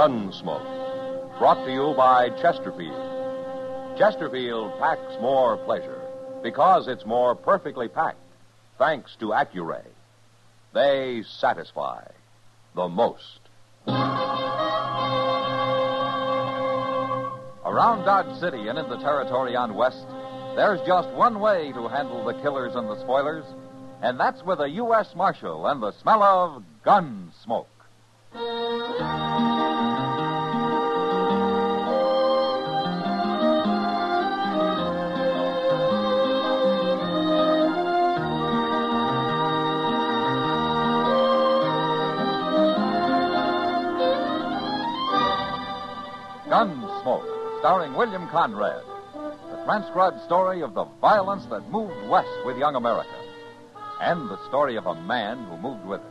Gunsmoke, brought to you by Chesterfield. Chesterfield packs more pleasure because it's more perfectly packed, thanks to Accuray. They satisfy the most. Around Dodge City and in the territory on West, there's just one way to handle the killers and the spoilers, and that's with a U.S. Marshal and the smell of Gunsmoke. Gunsmoke, starring William Conrad. The transcribed story of the violence that moved west with young America. And the story of a man who moved with it.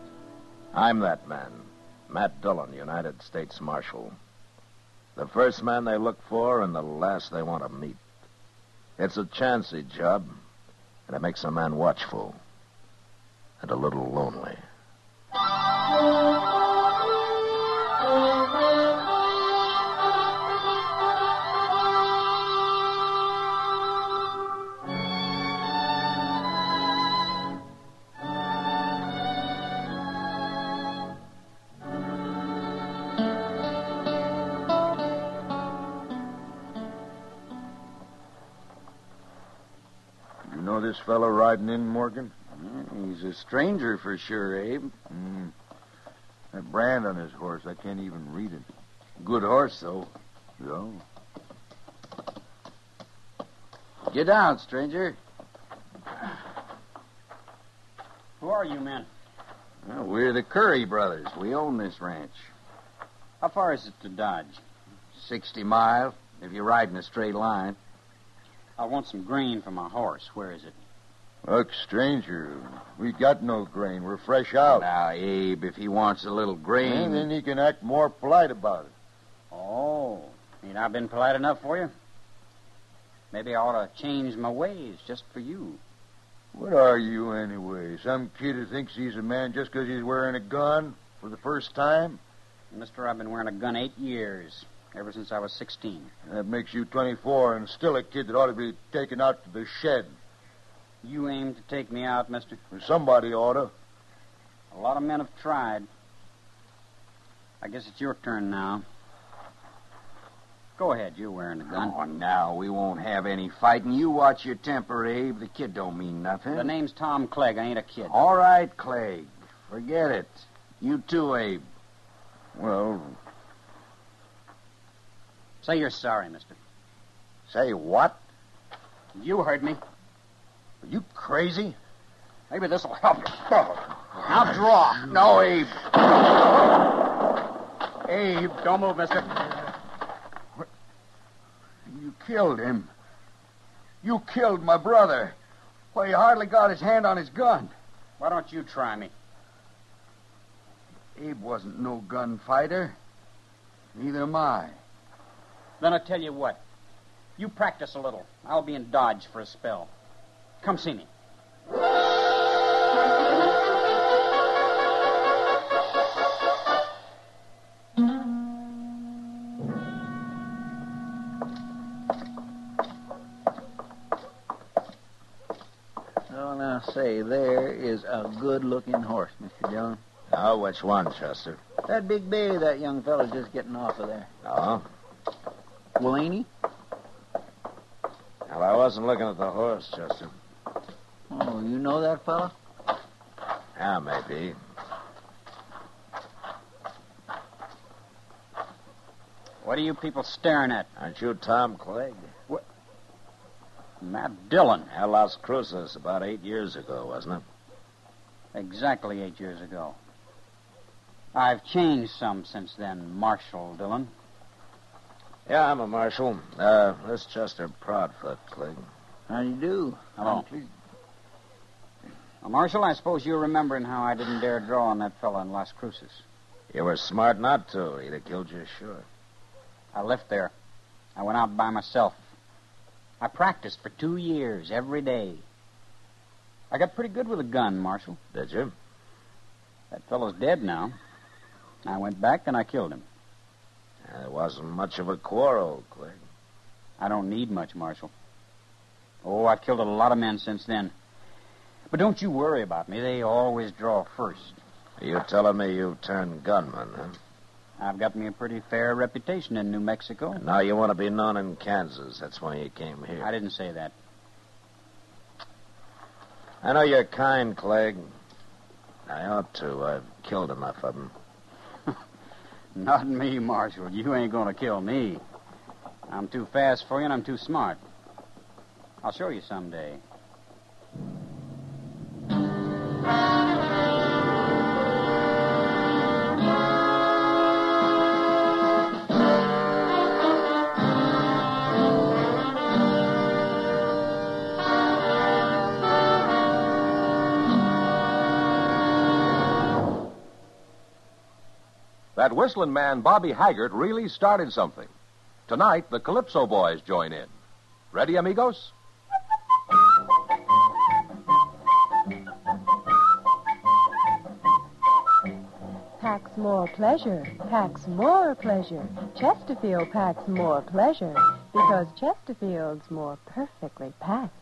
I'm that man, Matt Dillon, United States Marshal. The first man they look for and the last they want to meet. It's a chancy job, and it makes a man watchful and a little lonely. You know this fellow riding in, Morgan? He's a stranger for sure, Abe. That brand on his horse, I can't even read it. Good horse, though. So? Get down, stranger. Who are you men? Well, we're the Curry brothers. We own this ranch. How far is it to Dodge? 60 miles, if you ride in a straight line. I want some grain for my horse. Where is it? Look, stranger, we got no grain. We're fresh out. Now, Abe, if he wants a little grain... And then he can act more polite about it. Oh, ain't I been polite enough for you? Maybe I ought to change my ways just for you. What are you, anyway? Some kid who thinks he's a man just because he's wearing a gun for the first time? Mister, I've been wearing a gun 8 years, ever since I was 16. That makes you 24 and still a kid that ought to be taken out to the shed. You aim to take me out, mister? Somebody ought to. A lot of men have tried. I guess it's your turn now. Go ahead, you're wearing a gun. Oh, now, we won't have any fighting. You watch your temper, Abe. The kid don't mean nothing. The name's Tom Clegg. I ain't a kid. All right, Clegg. Forget it. You too, Abe. Well, Say you're sorry, mister. say what? You heard me. Are you crazy? Maybe this'll help you. Now draw. No, Abe. Abe, don't move, mister. You killed him. You killed my brother. Well, he hardly got his hand on his gun. Why don't you try me? Abe wasn't no gunfighter. Neither am I. Then I tell you what. You practice a little. I'll be in Dodge for a spell. Come see me. Oh, now, say, there is a good-looking horse, Mr. Dillon. Oh, which one, Chester? That big bay that young fellow's just getting off of there. Oh? Well, ain't he? Well, I wasn't looking at the horse, Chester. Oh, you know that fella? Yeah, maybe. What are you people staring at? Aren't you Tom Clegg? Matt Dillon. At Las Cruces about 8 years ago, wasn't it? Exactly 8 years ago. I've changed some since then, Marshal Dillon. Yeah, I'm a marshal. This Chester Proudfoot, Clegg. How do you do? Hello. Now, Marshal, I suppose you're remembering how I didn't dare draw on that fella in Las Cruces. You were smart not to. He'd have killed you, sure. I left there. I went out by myself. I practiced for 2 years, every day. I got pretty good with a gun, Marshal. Did you? That fellow's dead now. I went back and I killed him. It wasn't much of a quarrel, Clegg. I don't need much, Marshal. Oh, I've killed a lot of men since then. But don't you worry about me. They always draw first. Are you telling me you've turned gunman, huh? I've got me a pretty fair reputation in New Mexico. And now you want to be known in Kansas. That's why you came here. I didn't say that. I know you're kind, Clegg. I ought to. I've killed enough of them. Not me, Marshal. You ain't going to kill me. I'm too fast for you and I'm too smart. I'll show you someday. That whistling man, Bobby Haggart, really started something. Tonight, the Calypso Boys join in. Ready, amigos? Packs more pleasure, packs more pleasure. Chesterfield packs more pleasure because Chesterfield's more perfectly packed.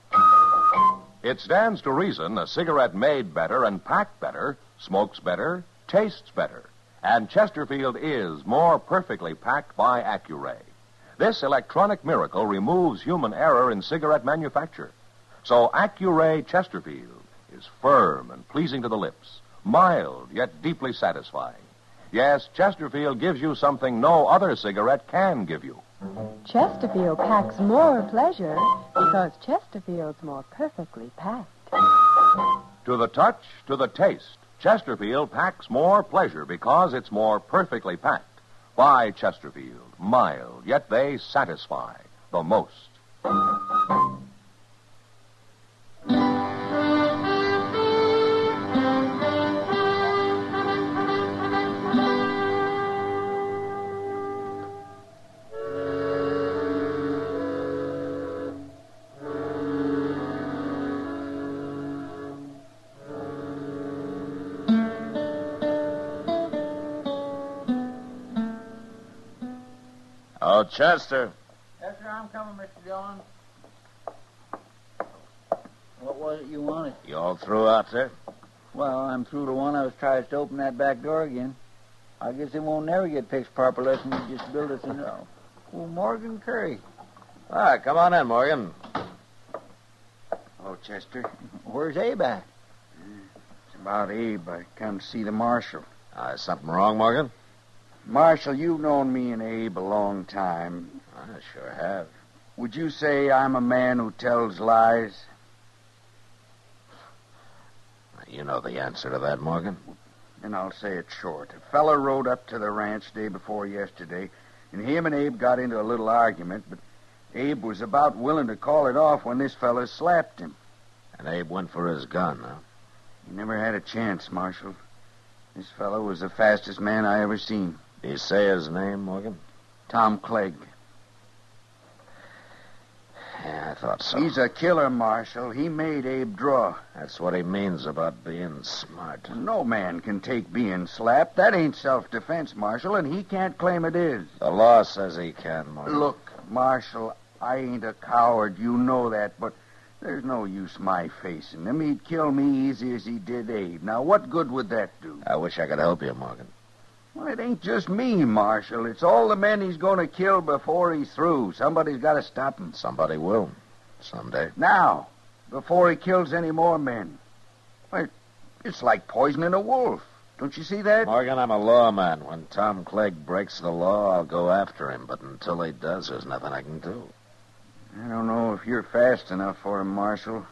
It stands to reason a cigarette made better and packed better, smokes better, tastes better. And Chesterfield is more perfectly packed by Accuray. This electronic miracle removes human error in cigarette manufacture. So Accuray Chesterfield is firm and pleasing to the lips, mild yet deeply satisfying. Yes, Chesterfield gives you something no other cigarette can give you. Chesterfield packs more pleasure because Chesterfield's more perfectly packed. To the touch, to the taste, Chesterfield packs more pleasure because it's more perfectly packed. By Chesterfield, mild, yet they satisfy the most. Oh, Chester. Yes, sir, I'm coming, Mr. Dillon. What was it you wanted? You all through out there? Well, I'm through to one. I was trying to open that back door again. I guess it won't never get fixed proper unless you just build us a new... Oh, Morgan Curry. All right, come on in, Morgan. Oh, Chester. Where's Abe at? It's about Abe. I come to see the marshal. Is something wrong, Morgan? Marshal, you've known me and Abe a long time. I sure have. Would you say I'm a man who tells lies? You know the answer to that, Morgan. And I'll say it short. A fella rode up to the ranch day before yesterday, and him and Abe got into a little argument, but Abe was about willing to call it off when this fella slapped him. And Abe went for his gun, huh? He never had a chance, Marshal. This fella was the fastest man I ever seen. Did he say his name, Morgan? Tom Clegg. Yeah, I thought so. He's a killer, Marshal. He made Abe draw. That's what he means about being smart. No man can take being slapped. That ain't self-defense, Marshal, and he can't claim it is. The law says he can, Morgan. Look, Marshal, I ain't a coward. You know that, but there's no use my facing him. He'd kill me easy as he did Abe. Now, what good would that do? I wish I could help you, Morgan. Well, it ain't just me, Marshal. It's all the men he's going to kill before he's through. Somebody's got to stop him. Somebody will. Someday. Now, before he kills any more men. Well, it's like poisoning a wolf. Don't you see that? Morgan, I'm a lawman. When Tom Clegg breaks the law, I'll go after him. But until he does, there's nothing I can do. I don't know if you're fast enough for him, Marshal.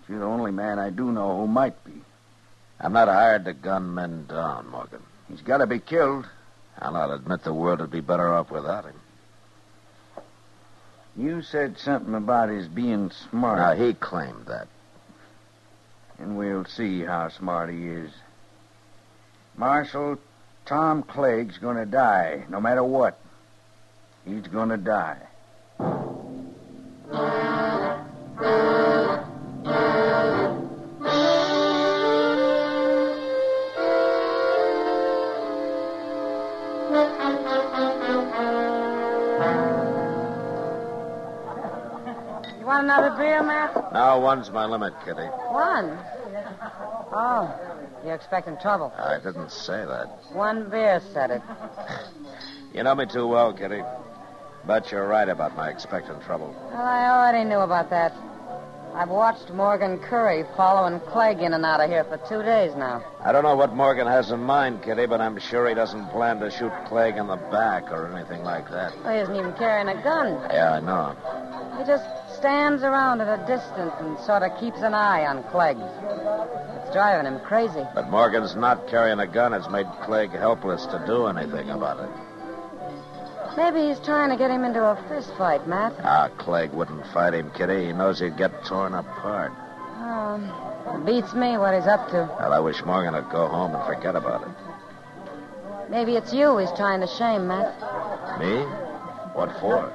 But you're the only man I do know who might be. I'm not hired to gun men down, Morgan. He's got to be killed. I'll admit the world would be better off without him. You said something about his being smart. Now, he claimed that. And we'll see how smart he is. Marshal, Tom Clegg's going to die, no matter what. He's going to die. You want another beer, Matt? No, one's my limit, Kitty. One. Oh, you're expecting trouble. I didn't say that. One beer said it. You know me too well, Kitty. But you're right about my expecting trouble. Well, I already knew about that. I've watched Morgan Curry following Clegg in and out of here for 2 days now. I don't know what Morgan has in mind, Kitty, but I'm sure he doesn't plan to shoot Clegg in the back or anything like that. Well, he isn't even carrying a gun. Yeah, I know. He just stands around at a distance and sort of keeps an eye on Clegg. It's driving him crazy. But Morgan's not carrying a gun has made Clegg helpless to do anything about it. Maybe he's trying to get him into a fist fight, Matt. Clegg wouldn't fight him, Kitty. He knows he'd get torn apart. It beats me what he's up to. Well, I wish Morgan would go home and forget about it. Maybe it's you he's trying to shame, Matt. Me? What for?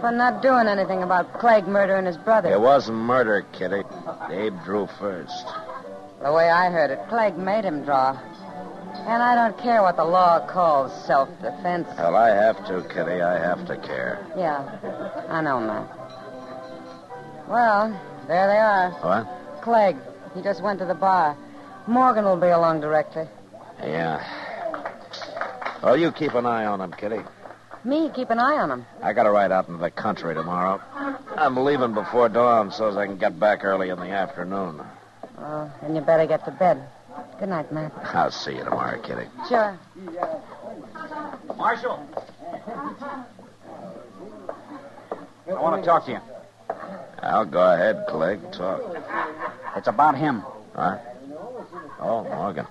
For not doing anything about Clegg murdering his brother. It wasn't murder, Kitty. Abe drew first. The way I heard it, Clegg made him draw. And I don't care what the law calls self-defense. Well, I have to, Kitty. I have to care. Yeah, I know, Matt. Well, there they are. What? Clegg. He just went to the bar. Morgan will be along directly. Yeah. Well, you keep an eye on him, Kitty. Me, keep an eye on him. I got to ride out into the country tomorrow. I'm leaving before dawn so as I can get back early in the afternoon. Oh, then you better get to bed. Good night, Matt. I'll see you tomorrow, Kitty. Sure. Marshal. I want to talk to you. I'll go ahead, Clegg. Talk. It's about him. Huh? Oh, Morgan.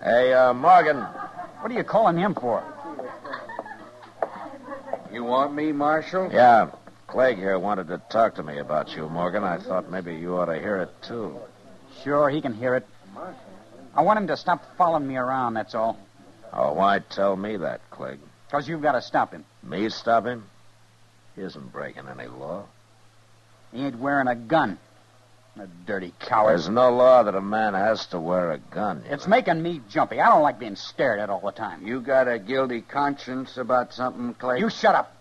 Hey, Morgan. What are you calling him for? You want me, Marshal? Yeah. Clegg here wanted to talk to me about you, Morgan. I thought maybe you ought to hear it, too. Sure, he can hear it. I want him to stop following me around, that's all. Oh, why tell me that, Clegg? Because you've got to stop him. Me stop him? He isn't breaking any law. He ain't wearing a gun. A dirty coward. There's no law that a man has to wear a gun. It's making me jumpy. I don't like being stared at all the time. You got a guilty conscience about something, Clegg? You shut up.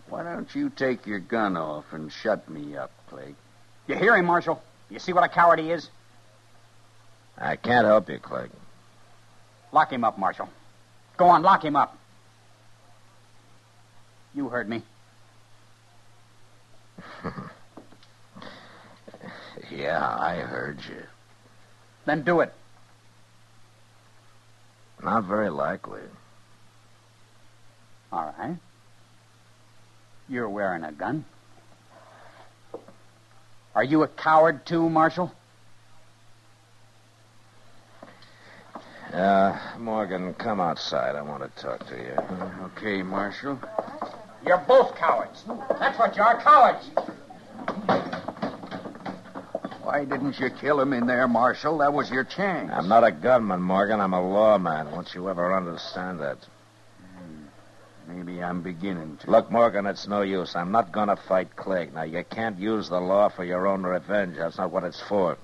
Why don't you take your gun off and shut me up, Clegg? You hear him, Marshal? You see what a coward he is? I can't help you, Clegg. Lock him up, Marshal. Go on, lock him up. You heard me. Yeah, I heard you. Then do it. Not very likely. All right. You're wearing a gun. Are you a coward, too, Marshal? Morgan, come outside. I want to talk to you. Okay, Marshal. You're both cowards. That's what you are, cowards. Why didn't you kill him in there, Marshal? That was your chance. I'm not a gunman, Morgan. I'm a lawman. Won't you ever understand that? Maybe I'm beginning to. Look, Morgan, it's no use. I'm not going to fight Clegg. Now, you can't use the law for your own revenge. That's not what it's for.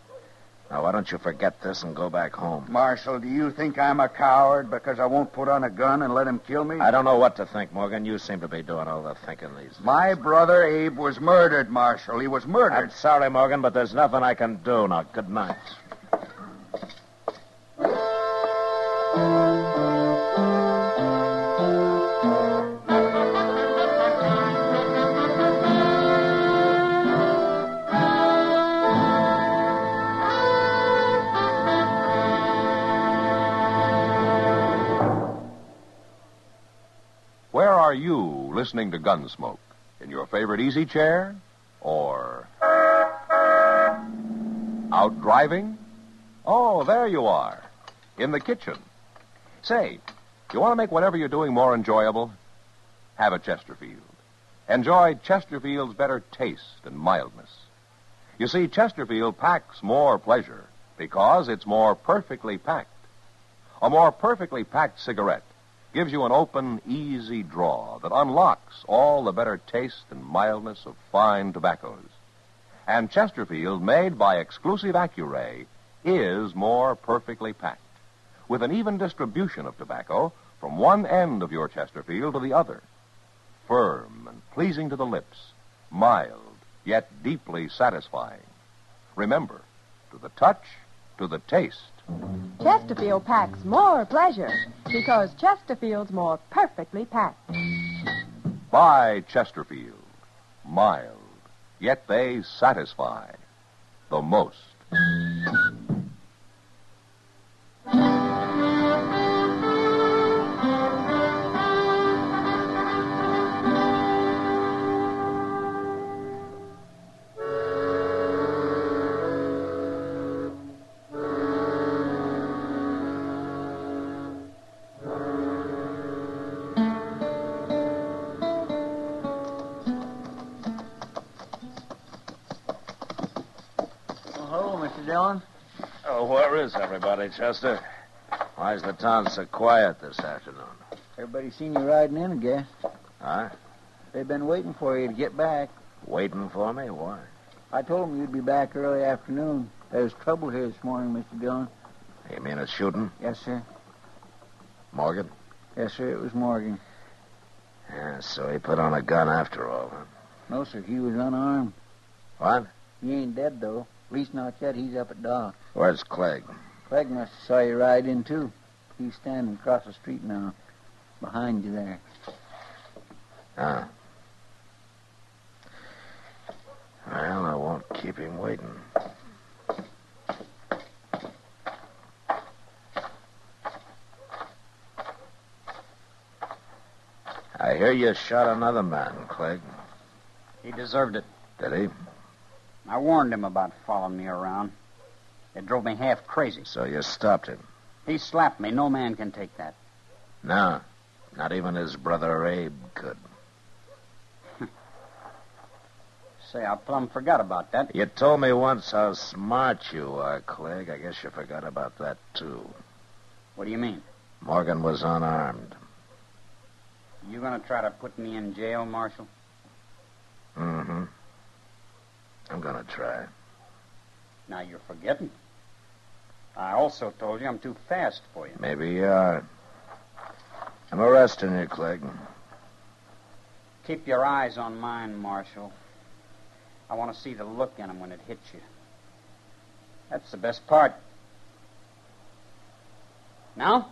Now, why don't you forget this and go back home? Marshal, do you think I'm a coward because I won't put on a gun and let him kill me? I don't know what to think, Morgan. You seem to be doing all the thinking these days. My brother Abe was murdered, Marshal. He was murdered. I'm sorry, Morgan, but there's nothing I can do. Now, good night. Where are you listening to Gunsmoke? In your favorite easy chair? Or out driving? Oh, there you are. In the kitchen. Say, you want to make whatever you're doing more enjoyable? Have a Chesterfield. Enjoy Chesterfield's better taste and mildness. You see, Chesterfield packs more pleasure because it's more perfectly packed. A more perfectly packed cigarette gives you an open, easy draw that unlocks all the better taste and mildness of fine tobaccos. And Chesterfield, made by exclusive Accuray, is more perfectly packed, with an even distribution of tobacco from one end of your Chesterfield to the other. Firm, pleasing to the lips, mild, yet deeply satisfying. Remember, to the touch, to the taste. Chesterfield packs more pleasure because Chesterfield's more perfectly packed. By Chesterfield. Mild, yet they satisfy the most. Oh, hello, Mr. Dillon. Oh, where is everybody, Chester? Why's the town so quiet this afternoon? Everybody seen you riding in, I guess. Huh? They've been waiting for you to get back. Waiting for me? Why? I told them you'd be back early afternoon. There's trouble here this morning, Mr. Dillon. You mean a shooting? Yes, sir. Morgan? Yes, sir, it was Morgan. Yeah, so he put on a gun after all, huh? No, sir, he was unarmed. What? He ain't dead, though. At least not yet. He's up at dock. Where's Clegg? Clegg must have saw you ride in, too. He's standing across the street now, behind you there. Ah. Well, I won't keep him waiting. I hear you shot another man, Clegg. He deserved it. Did he? I warned him about following me around. It drove me half crazy. So you stopped him? He slapped me. No man can take that. No, not even his brother Abe could. Say, I plumb forgot about that. You told me once how smart you are, Clegg. I guess you forgot about that, too. What do you mean? Morgan was unarmed. You gonna try to put me in jail, Marshal? Mm-hmm. I'm gonna try. Now you're forgetting. I also told you I'm too fast for you. Maybe you are. I'm arresting you, Clegg. Keep your eyes on mine, Marshal. I want to see the look in them when it hits you. That's the best part. Now?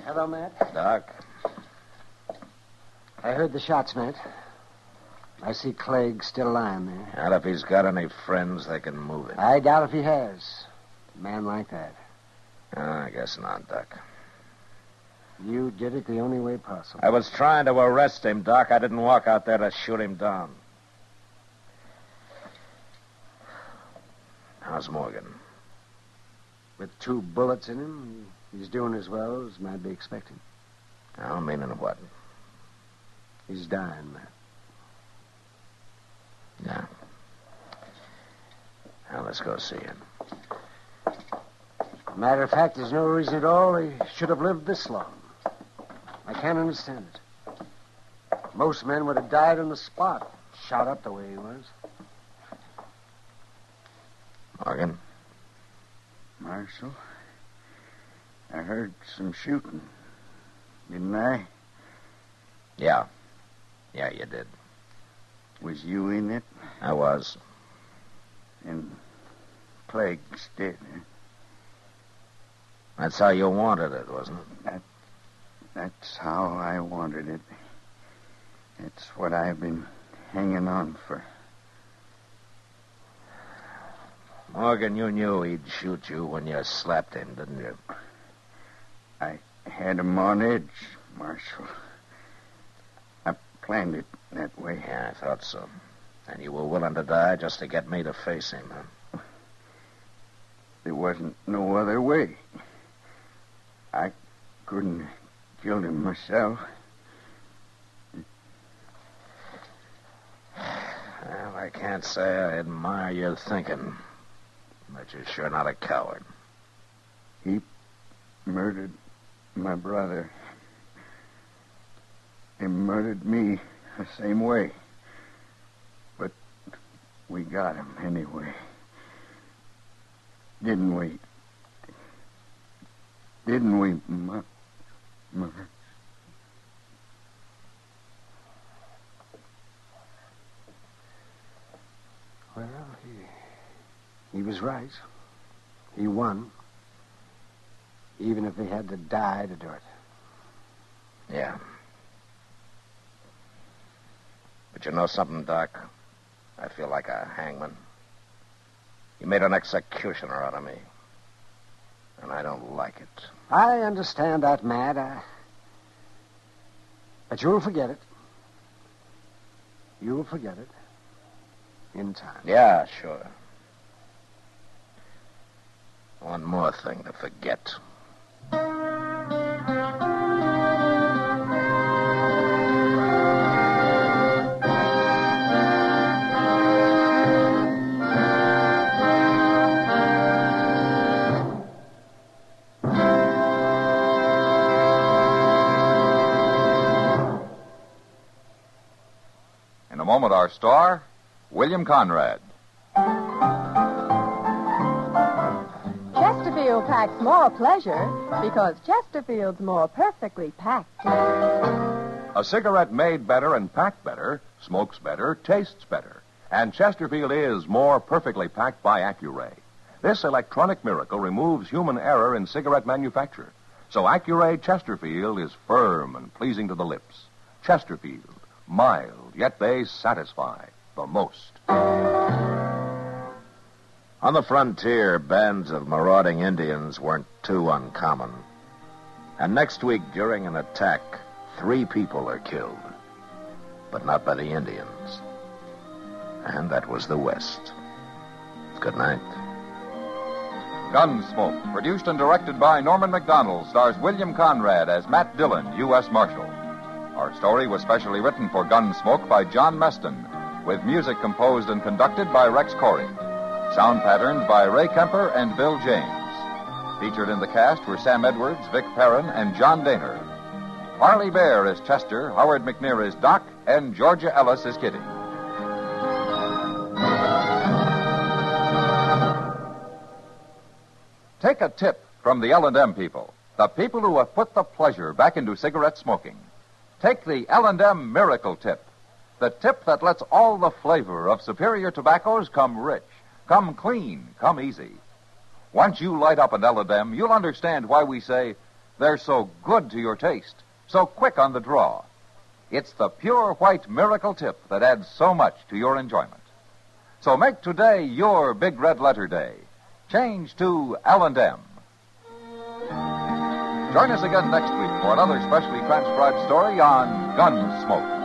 Hello, Matt. Doc. I heard the shots, Matt. I see Clegg still lying there. And if he's got any friends, they can move him. I doubt if he has. A man like that. I guess not, Doc. You did it the only way possible. I was trying to arrest him, Doc. I didn't walk out there to shoot him down. How's Morgan? With 2 bullets in him, he's doing as well as might be expected. I mean, in what? He's dying, Matt. Yeah. Now, let's go see him. Matter of fact, there's no reason at all he should have lived this long. I can't understand it. Most men would have died on the spot, shot up the way he was. Morgan? Marshal, I heard some shooting. Didn't I? Yeah. Yeah, you did. Was you in it? I was. And Clegg's dead, huh? That's how you wanted it, wasn't it? That's how I wanted it. It's what I've been hanging on for. Morgan, you knew he'd shoot you when you slapped him, didn't you? I had him on edge, Marshal. I planned it that way. Yeah, I thought so. And you were willing to die just to get me to face him, huh? There wasn't no other way. I couldn't have killed him myself. Well, I can't say I admire your thinking, but you're sure not a coward. He murdered my brother. He murdered me the same way. But we got him anyway. Didn't we? Didn't we, Mother? Well, he was right. He won. Even if he had to die to do it. Yeah. But you know something, Doc? I feel like a hangman. You made an executioner out of me. And I don't like it. I understand that, Matt. But you'll forget it. You'll forget it. In time. Yeah, sure. One more thing to forget. In a moment, our star, William Conrad. Chesterfield packs more pleasure because Chesterfield's more perfectly packed. A cigarette made better and packed better, smokes better, tastes better. And Chesterfield is more perfectly packed by Accuray. This electronic miracle removes human error in cigarette manufacture. So Accuray Chesterfield is firm and pleasing to the lips. Chesterfield, mild, yet they satisfy the most. On the frontier, bands of marauding Indians weren't too uncommon. And next week, during an attack, 3 people are killed. But not by the Indians. And that was the West. Good night. Gunsmoke, produced and directed by Norman MacDonald, stars William Conrad as Matt Dillon, U.S. Marshal. Our story was specially written for Gunsmoke by John Meston, with music composed and conducted by Rex Corey. Sound patterns by Ray Kemper and Bill James. Featured in the cast were Sam Edwards, Vic Perrin, and John Daner. Harley Bear is Chester, Howard McNear is Doc, and Georgia Ellis is Kitty. Take a tip from the L&M people, the people who have put the pleasure back into cigarette smoking. Take the L&M Miracle Tip, the tip that lets all the flavor of superior tobaccos come rich, come clean, come easy. Once you light up an L&M, you'll understand why we say they're so good to your taste, so quick on the draw. It's the pure white Miracle Tip that adds so much to your enjoyment. So make today your big red letter day. Change to L&M. Join us again next week for another specially transcribed story on Gunsmoke.